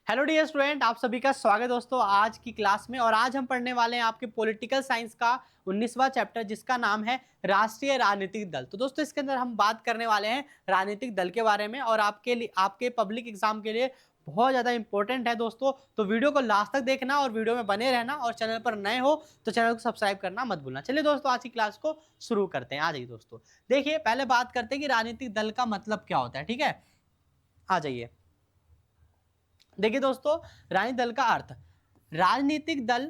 Hello dear student, आप सभी का स्वागत है दोस्तों आज की क्लास में। और आज हम पढ़ने वाले हैं आपके पॉलिटिकल साइंस का 19वां चैप्टर, जिसका नाम है राष्ट्रीय राजनीतिक दल। तो दोस्तों इसके अंदर हम बात करने वाले हैं राजनीतिक दल के बारे में, और आपके लिए आपके पब्लिक एग्जाम के लिए बहुत ज़्यादा इंपॉर्टेंट है दोस्तों। तो वीडियो को लास्ट तक देखना और वीडियो में बने रहना, और चैनल पर नए हो तो चैनल को सब्सक्राइब करना मत भूलना। चलिए दोस्तों आज की क्लास को शुरू करते हैं। आ जाइए दोस्तों, देखिए पहले बात करते हैं कि राजनीतिक दल का मतलब क्या होता है। ठीक है, आ जाइए। देखिए दोस्तों, राजनीतिक दल का अर्थ, राजनीतिक दल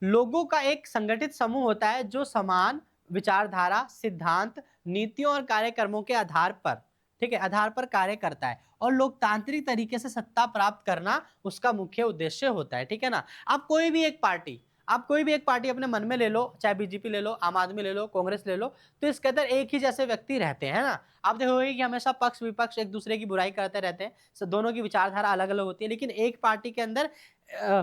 लोगों का एक संगठित समूह होता है जो समान विचारधारा, सिद्धांत, नीतियों और कार्यक्रमों के आधार पर, ठीक है, आधार पर कार्य करता है, और लोकतांत्रिक तरीके से सत्ता प्राप्त करना उसका मुख्य उद्देश्य होता है। ठीक है ना। आप कोई भी एक पार्टी अपने मन में ले लो, चाहे बीजेपी ले लो, आम आदमी ले लो, कांग्रेस ले लो, तो इसके अंदर एक ही जैसे व्यक्ति रहते हैं ना। आप देखोगे कि हमेशा पक्ष विपक्ष एक दूसरे की बुराई करते रहते हैं, दोनों की विचारधारा अलग अलग होती है, लेकिन एक पार्टी के अंदर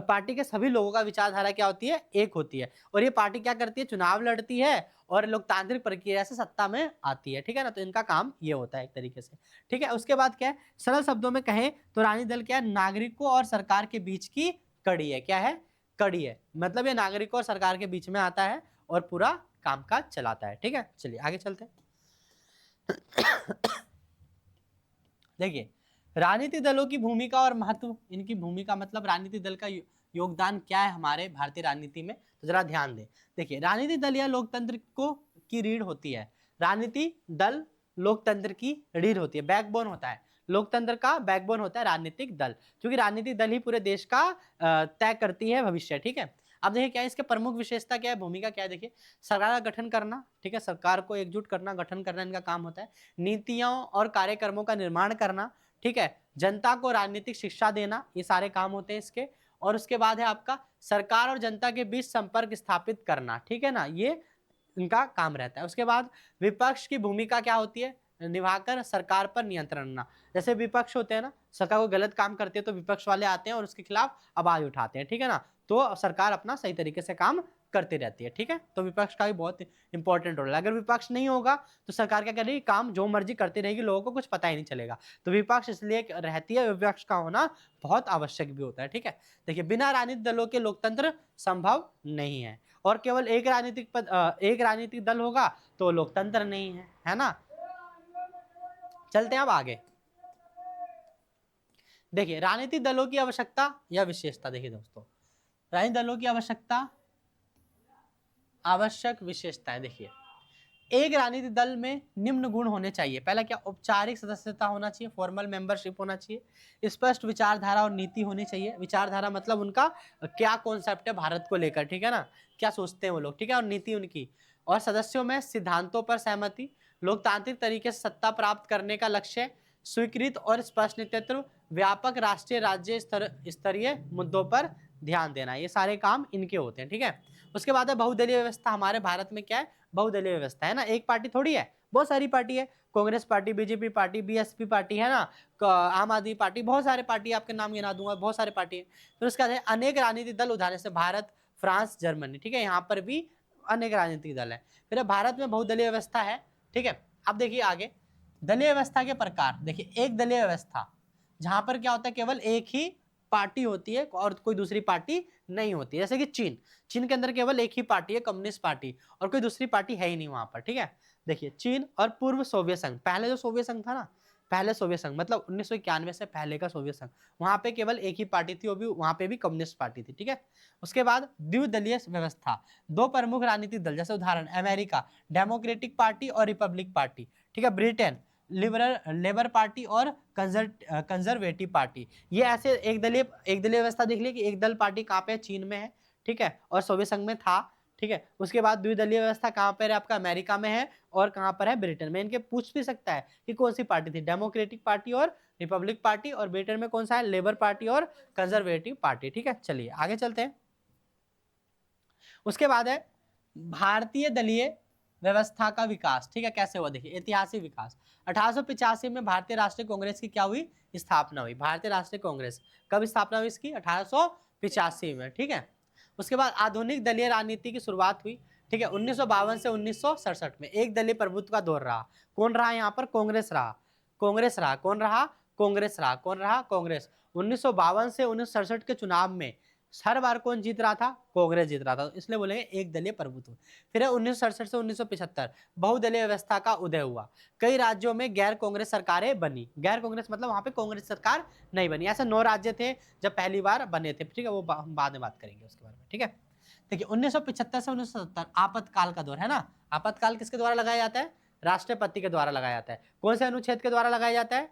पार्टी के सभी लोगों का विचारधारा क्या होती है, एक होती है। और ये पार्टी क्या करती है, चुनाव लड़ती है और लोकतांत्रिक प्रक्रिया से सत्ता में आती है। ठीक है ना। तो इनका काम ये होता है एक तरीके से। ठीक है, उसके बाद क्या है, सरल शब्दों में कहें तो राजनीतिक दल क्या है, नागरिकों और सरकार के बीच की कड़ी है। क्या है, कड़ी है। मतलब ये नागरिकों और सरकार के बीच में आता है और पूरा कामकाज चलाता है। ठीक है, चलिए आगे चलते हैं। देखिए, राजनीतिक दलों की भूमिका और महत्व, इनकी भूमिका मतलब राजनीतिक दल का योगदान क्या है हमारे भारतीय राजनीति में, तो जरा ध्यान दें। देखिए, राजनीतिक दल या लोकतंत्र को की रीढ़ होती है। राजनीतिक दल लोकतंत्र की रीढ़ होती है, बैकबोन होता है। लोकतंत्र का बैकबोन होता है राजनीतिक दल, क्योंकि राजनीतिक दल ही पूरे देश का तय करती है भविष्य। ठीक है। अब देखिए क्या है इसके प्रमुख विशेषता, क्या है, भूमिका क्या है। देखिए, सरकार का गठन करना, ठीक है, सरकार को एकजुट करना, गठन करना इनका काम होता है। नीतियों और कार्यक्रमों का निर्माण करना, ठीक है, जनता को राजनीतिक शिक्षा देना, ये सारे काम होते हैं इसके। और उसके बाद है आपका सरकार और जनता के बीच संपर्क स्थापित करना। ठीक है ना, ये इनका काम रहता है। उसके बाद विपक्ष की भूमिका क्या होती है, निभाकर सरकार पर नियंत्रण रखना। जैसे विपक्ष होते हैं ना, सरकार को गलत काम करते हैं तो विपक्ष वाले आते हैं और उसके खिलाफ आवाज उठाते हैं। ठीक है ना, तो सरकार अपना सही तरीके से काम करती रहती है। ठीक है, तो विपक्ष का भी बहुत इंपॉर्टेंट रोल है। अगर विपक्ष नहीं होगा तो सरकार क्या करेगी, काम जो मर्जी करती रहेगी, लोगों को कुछ पता ही नहीं चलेगा। तो विपक्ष इसलिए रहती है, विपक्ष का होना बहुत आवश्यक भी होता है। ठीक है, देखिए बिना राजनीतिक दलों के लोकतंत्र संभव नहीं है, और केवल एक एक राजनीतिक दल होगा तो लोकतंत्र नहीं है ना। चलते हैं अब आगे। देखिए राजनीतिक दलों की आवश्यकता या विशेषता। देखिए दोस्तों, राजनीतिक दलों की आवश्यक विशेषता है। देखिए, एक राजनीतिक दल में निम्न गुण होने चाहिए। पहला क्या, औपचारिक सदस्यता होना चाहिए, फॉर्मल मेंबरशिप होना चाहिए। स्पष्ट विचारधारा और नीति होनी चाहिए। विचारधारा मतलब उनका क्या कॉन्सेप्ट है भारत को लेकर, ठीक है ना, क्या सोचते हैं वो लोग, ठीक है, और नीति उनकी। और सदस्यों में सिद्धांतों पर सहमति, लोकतांत्रिक तरीके से सत्ता प्राप्त करने का लक्ष्य, स्वीकृत और स्पष्ट नेतृत्व, व्यापक राष्ट्रीय राज्य स्तरीय मुद्दों पर ध्यान देना, ये सारे काम इनके होते हैं। ठीक है, उसके बाद है बहुदलीय व्यवस्था। हमारे भारत में क्या है, बहुदलीय व्यवस्था है ना, एक पार्टी थोड़ी है, बहुत सारी पार्टी है। Congress party, BJP party, BSP party है ना, आम आदमी पार्टी, बहुत सारे पार्टी, आपके नाम गिना दूंगा, बहुत सारे पार्टी है। फिर उसके बाद है अनेक राजनीतिक दल, उदाहरण से भारत, फ्रांस, जर्मनी। ठीक है, यहाँ पर भी अनेक राजनीतिक दल है। फिर भारत में बहुदलीय व्यवस्था है। ठीक है, अब देखिए आगे, दलीय व्यवस्था के प्रकार। देखिए, एक दलीय व्यवस्था जहां पर क्या होता है, केवल एक ही पार्टी होती है और कोई दूसरी पार्टी नहीं होती। जैसे कि चीन के अंदर केवल एक ही पार्टी है, कम्युनिस्ट पार्टी, और कोई दूसरी पार्टी है ही नहीं वहां पर। ठीक है, देखिए चीन और पूर्व सोवियत संघ, पहले जो सोवियत संघ था ना, पहले सोवियत संघ मतलब 1991 से पहले का सोवियत संघ, वहां पे केवल एक ही पार्टी थी, वो भी वहां पे भी कम्युनिस्ट पार्टी थी। ठीक है, उसके बाद द्विदलीय व्यवस्था, दो प्रमुख राजनीतिक दल, जैसे उदाहरण अमेरिका, डेमोक्रेटिक पार्टी और रिपब्लिक पार्टी। ठीक है, ब्रिटेन, लेबर पार्टी और कंजर्वेटिव पार्टी। ये ऐसे एक दलीय व्यवस्था देख लिया कि एक दल पार्टी कहाँ पे है, चीन में है, ठीक है, और सोवियत संघ में था। ठीक है, उसके बाद द्विदलीय व्यवस्था कहाँ पर है, आपका अमेरिका में है, और कहाँ पर है, ब्रिटेन में। इनके पूछ भी सकता है कि कौन सी पार्टी थी, डेमोक्रेटिक पार्टी और रिपब्लिक पार्टी, और ब्रिटेन में कौन सा है, लेबर पार्टी और कंजर्वेटिव पार्टी। ठीक है, चलिए आगे चलते हैं। उसके बाद है भारतीय दलीय व्यवस्था का विकास। ठीक है, कैसे हुआ, देखिए ऐतिहासिक विकास। 1885 में भारतीय राष्ट्रीय कांग्रेस की क्या हुई, स्थापना हुई। भारतीय राष्ट्रीय कांग्रेस कब स्थापना हुई इसकी, 1885 में। ठीक है, उसके बाद आधुनिक दलीय राजनीति की शुरुआत हुई। ठीक है, 1952 से 1967 में एक दलीय प्रभुत्व का दौर रहा। कौन रहा यहाँ पर, कांग्रेस रहा। कौन रहा, कांग्रेस रहा। कौन रहा? कांग्रेस। 1952 से 1967 के चुनाव में हर बार कौन जीत रहा था? कांग्रेस जीत रहा था, तो इसलिए बोलेंगे एक दलीय प्रभुत्व। फिर 1967 से 1975 बहुदलीय व्यवस्था का उदय हुआ। कई राज्यों में गैर कांग्रेस सरकारें बनी। गैर कांग्रेस मतलब वहां पे कांग्रेस सरकार नहीं बनी। ऐसे 9 राज्य थे जब पहली बार बने थे, ठीक है, वो हम बाद में बात करेंगे उसके बारे में, ठीक है। देखिए 1975 से 1970 आपातकाल का दौर है ना। आपातकाल किसके द्वारा लगाया जाता है? राष्ट्रपति के द्वारा लगाया जाता है। कौन से अनुच्छेद के द्वारा लगाया जाता है?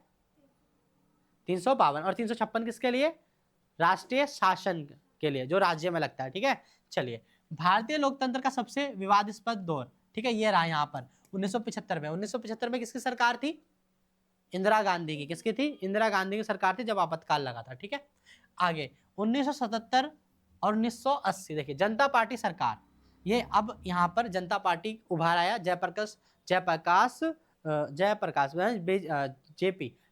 352। और 356 किसके लिए? राष्ट्रीय शासन के लिए, जो राज्य में लगता है, ठीक है। चलिए, भारतीय लोकतंत्र का सबसे विवादास्पद दौर, ठीक है, ये रहा यहाँ पर 1975 में। 1975 में किसकी सरकार थी? इंदिरा गांधी की। किसकी थी? इंदिरा गांधी की सरकार थी जब आपातकाल लगा था, ठीक है। आगे 1977 और 1980 देखिए जनता पार्टी सरकार, ये अब यहाँ पर जनता पार्टी उभार आया।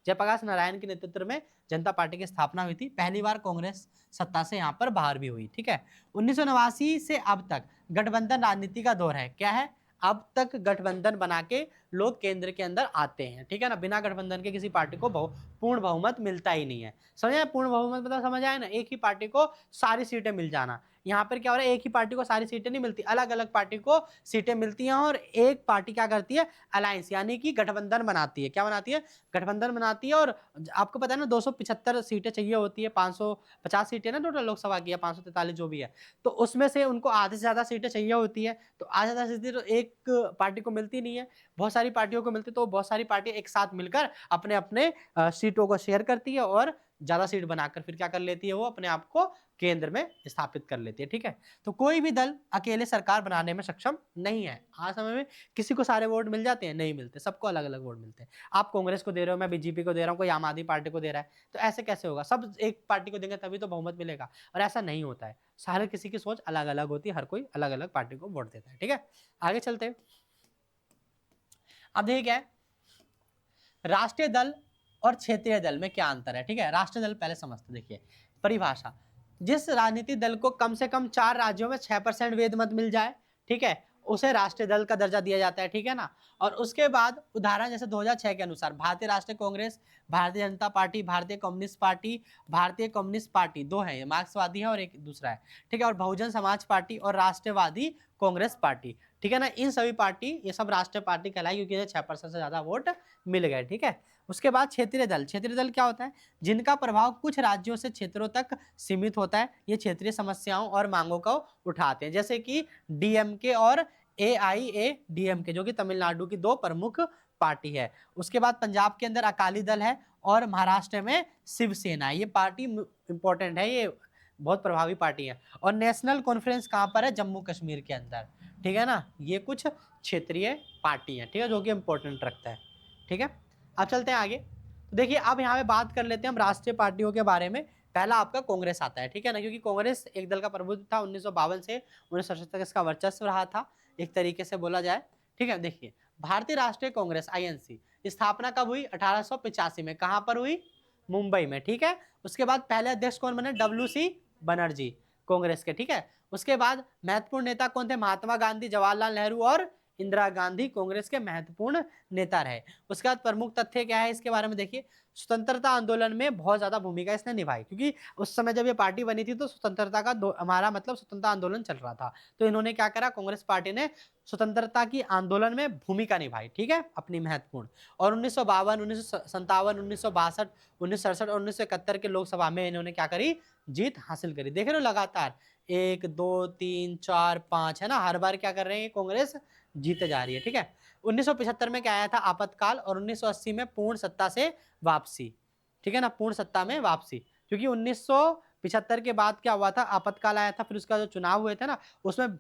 जयप्रकाश नारायण के नेतृत्व में जनता पार्टी की स्थापना हुई थी। पहली बार कांग्रेस सत्ता से यहाँ पर बाहर भी हुई, ठीक है। 1989 से अब तक गठबंधन राजनीति का दौर है। क्या है? अब तक गठबंधन बना के लोग केंद्र के अंदर आते हैं, ठीक है ना। बिना गठबंधन के किसी पार्टी को पूर्ण बहुमत मिलता ही नहीं है। समझ आया? पूर्ण बहुमत मतलब समझ आया ना, एक ही पार्टी को सारी सीटें मिल जाना। यहाँ पर क्या हो रहा है? एक ही पार्टी को सारी सीटें नहीं मिलती, अलग अलग पार्टी को सीटें मिलती हैं, और एक पार्टी क्या करती है? अलायंस यानी कि गठबंधन बनाती है। क्या बनाती है? गठबंधन बनाती है। और आपको पता है ना 275 सीटें चाहिए होती है, 550 सीटें ना टोटल लोकसभा की, 543 जो भी है, तो उसमें से उनको आधे से ज्यादा सीटें चाहिए होती है। तो आधे से ज्यादा सीटें तो एक पार्टी को मिलती नहीं है, बहुत सारी पार्टियों को मिलती, तो बहुत सारी पार्टियां एक साथ मिलकर अपने अपने सीटों को शेयर करती है, और ज्यादा सीट बनाकर फिर क्या कर लेती है? वो अपने आप को केंद्र में स्थापित कर लेती है, ठीक है। तो कोई भी दल अकेले सरकार बनाने में सक्षम नहीं है। आज समय में किसी को सारे वोट मिल जाते हैं? नहीं मिलते, सबको अलग अलग वोट मिलते हैं। आप कांग्रेस को दे रहे हो, मैं बीजेपी को दे रहा हूँ, कोई आम आदमी पार्टी को दे रहा है, तो ऐसे कैसे होगा? सब एक पार्टी को देंगे तभी तो बहुमत मिलेगा, और ऐसा नहीं होता है। सारे किसी की सोच अलग अलग होती है, हर कोई अलग अलग पार्टी को वोट देता है, ठीक है। आगे चलते हैं। अब देखिए क्या है, राष्ट्रीय दल और क्षेत्रीय दल में क्या अंतर है, ठीक है। राष्ट्रीय दल पहले समझते, देखिए परिभाषा, जिस राजनीतिक दल को कम से कम 4 राज्यों में 6% वेद मत मिल जाए, ठीक है, उसे राष्ट्रीय दल का दर्जा दिया जाता है, ठीक है ना। और उसके बाद उदाहरण जैसे 2006 के अनुसार भारतीय राष्ट्रीय कांग्रेस, भारतीय जनता पार्टी, भारतीय कम्युनिस्ट पार्टी, दो है, ये मार्क्सवादी है और एक दूसरा है, ठीक है, और बहुजन समाज पार्टी और राष्ट्रवादी कांग्रेस पार्टी, ठीक है ना। इन सभी पार्टी, ये सब राष्ट्रीय पार्टी कहलाई क्योंकि 6% से ज्यादा वोट मिल गए, ठीक है। उसके बाद क्षेत्रीय दल। क्षेत्रीय दल क्या होता है? जिनका प्रभाव कुछ राज्यों से क्षेत्रों तक सीमित होता है। ये क्षेत्रीय समस्याओं और मांगों को उठाते हैं, जैसे कि डीएमके और एआईएडीएमके, जो कि तमिलनाडु की 2 प्रमुख पार्टी है। उसके बाद पंजाब के अंदर अकाली दल है, और महाराष्ट्र में शिवसेना है। ये पार्टी इंपॉर्टेंट है, ये बहुत प्रभावी पार्टी है। और नेशनल कॉन्फ्रेंस कहाँ पर है? जम्मू कश्मीर के अंदर, ठीक है ना। ये कुछ क्षेत्रीय पार्टी है, ठीक है, जो कि इंपॉर्टेंट रखता है, ठीक है। अब चलते हैं आगे। तो देखिए अब यहाँ पे बात कर लेते हैं हम राष्ट्रीय पार्टियों के बारे में। पहला आपका कांग्रेस आता है, ठीक है ना, क्योंकि कांग्रेस एक दल का प्रभुत्व था। 1952 से 1967 तक इसका वर्चस्व रहा था, एक तरीके से बोला जाए, ठीक है। देखिए भारतीय राष्ट्रीय कांग्रेस आईएनसी स्थापना कब हुई? 1885 में। कहाँ पर हुई? मुंबई में, ठीक है। उसके बाद पहले अध्यक्ष कौन बने? WC बनर्जी, कांग्रेस के, ठीक है। उसके बाद महत्वपूर्ण नेता कौन थे? महात्मा गांधी, जवाहरलाल नेहरू और इंदिरा गांधी कांग्रेस के महत्वपूर्ण नेता रहे। उसके बाद प्रमुख तथ्य क्या है इसके बारे में? देखिए स्वतंत्रता आंदोलन में बहुत ज्यादा भूमिका इसने निभाई, क्योंकि उस समय जब ये पार्टी बनी थी तो स्वतंत्रता का हमारा मतलब स्वतंत्रता आंदोलन चल रहा था। तो इन्होंने क्या करा? कांग्रेस पार्टी ने स्वतंत्रता की आंदोलन में भूमिका निभाई, ठीक है, अपनी महत्वपूर्ण। और 1952, 1957, 1962, 1967 और 1971 के लोकसभा में इन्होंने क्या करी? जीत हासिल करी। देख रहे हो लगातार 1 2 3 4 5 है ना, हर बार क्या कर रहे हैं? कांग्रेस जीते जा रही है, ठीक है। 1975 में क्या आया था? आपातकाल। और 1980 में पूर्ण सत्ता से वापसी, ठीक है ना, पूर्ण सत्ता में वापसी। क्योंकि 1975 के बाद क्या हुआ था? आपातकाल आया था, फिर उसका जो चुनाव हुए थे ना, उसमें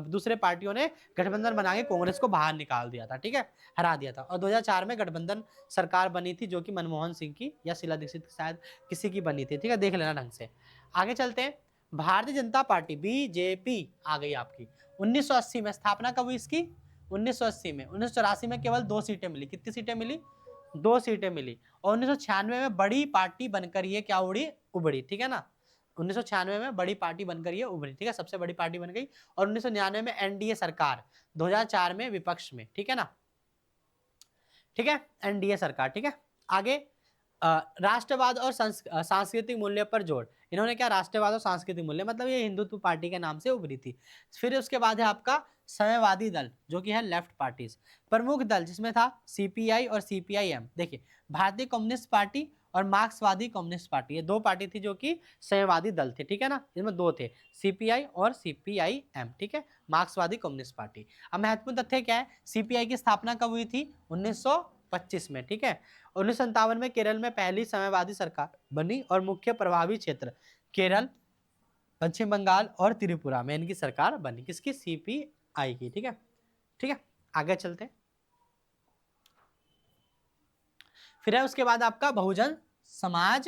दूसरे पार्टियों ने गठबंधन बना के कांग्रेस को बाहर निकाल दिया था, ठीक है, हरा दिया था। और 2004 में गठबंधन सरकार बनी थी, जो कि मनमोहन सिंह की या शीला दीक्षित शायद किसी की बनी थी, ठीक है, देख लेना ढंग से। आगे चलते हैं। भारतीय जनता पार्टी बीजेपी आ गई आपकी। 1980 में स्थापना कब हुई इसकी? 1980 में। 1984 में केवल 2 सीटें मिली। कितनी सीटें मिली? 2 सीटें मिली। और 1996 में बड़ी पार्टी बनकर ये क्या उभरी, ठीक है ना। 1996 में बड़ी पार्टी बनकर ये उभरी, ठीक है, सबसे बड़ी पार्टी बन गई। और 1999 में एनडीए सरकार, 2004 में विपक्ष में, ठीक है ना, ठीक है, एनडीए सरकार, ठीक है। आगे राष्ट्रवाद और सांस्कृतिक मूल्य पर जोर। इन्होंने क्या, राष्ट्रवाद और सांस्कृतिक मूल्य, मतलब ये हिंदुत्व पार्टी के नाम से उभरी थी। फिर उसके बाद है आपका साम्यवादी दल, जो कि है लेफ्ट पार्टीज। प्रमुख दल जिसमें था सीपीआई और सीपीआईएम। देखिए, भारतीय कम्युनिस्ट पार्टी और मार्क्सवादी कम्युनिस्ट पार्टी, ये दो पार्टी थी जो कि साम्यवादी दल थे, ठीक है ना। इसमें दो थे, सीपीआई और सीपीआईएम, ठीक है, मार्क्सवादी कम्युनिस्ट पार्टी। अब महत्वपूर्ण तथ्य क्या है, सीपीआई की स्थापना कब हुई थी, 1925 में, ठीक है। 1957 में केरल में पहली साम्यवादी सरकार बनी और मुख्य प्रभावी क्षेत्र केरल, पश्चिम बंगाल और त्रिपुरा में इनकी सरकार बनी, किसकी, सीपीआई की, ठीक है। ठीक है, आगे चलते हैं। फिर है उसके बाद आपका बहुजन समाज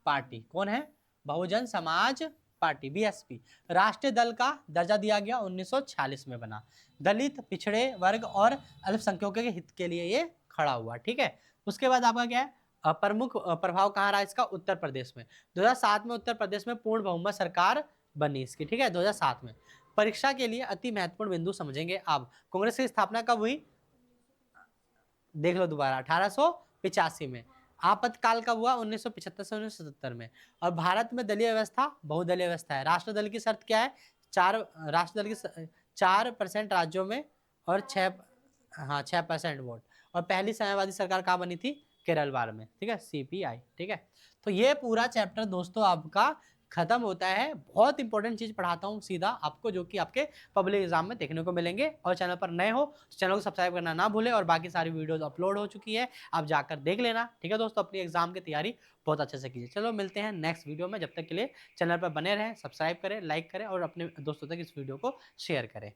पार्टी। कौन है, बहुजन समाज पार्टी, बीएसपी। राष्ट्रीय दल का दर्जा दिया गया, 1946 में बना। दलित, पिछड़े वर्ग और अल्पसंख्यकों के हित के लिए ये खड़ा हुआ, ठीक है। उसके बाद आपका क्या है, प्रमुख प्रभाव कहाँ रहा इसका, उत्तर प्रदेश में। 2007 में उत्तर प्रदेश में पूर्ण बहुमत सरकार बनी इसकी, ठीक है, 2007 में। परीक्षा के लिए अति महत्वपूर्ण बिंदु समझेंगे आप। कांग्रेस की स्थापना कब हुई, देख लो दोबारा, 1885 में। आपातकाल कब हुआ, 1975 से 1977 में। और भारत में दलीय व्यवस्था बहुदलीय व्यवस्था है। राष्ट्र दल की शर्त क्या है, राष्ट्र दल की 4% राज्यों में और 6% वोट। और पहली साम्यवादी सरकार कहाँ बनी थी, केरल वार में, ठीक है, सीपीआई, ठीक है। तो ये पूरा चैप्टर दोस्तों आपका खत्म होता है। बहुत इंपॉर्टेंट चीज पढ़ाता हूँ सीधा आपको, जो कि आपके पब्लिक एग्जाम में देखने को मिलेंगे। और चैनल पर नए हो तो चैनल को सब्सक्राइब करना ना भूलें, और बाकी सारी वीडियोस अपलोड हो चुकी है, आप जाकर देख लेना, ठीक है दोस्तों। अपनी एग्जाम की तैयारी बहुत अच्छे से कीजिए। चलो मिलते हैं नेक्स्ट वीडियो में, जब तक के लिए चैनल पर बने रहें, सब्सक्राइब करें, लाइक करें और अपने दोस्तों तक इस वीडियो को शेयर करें।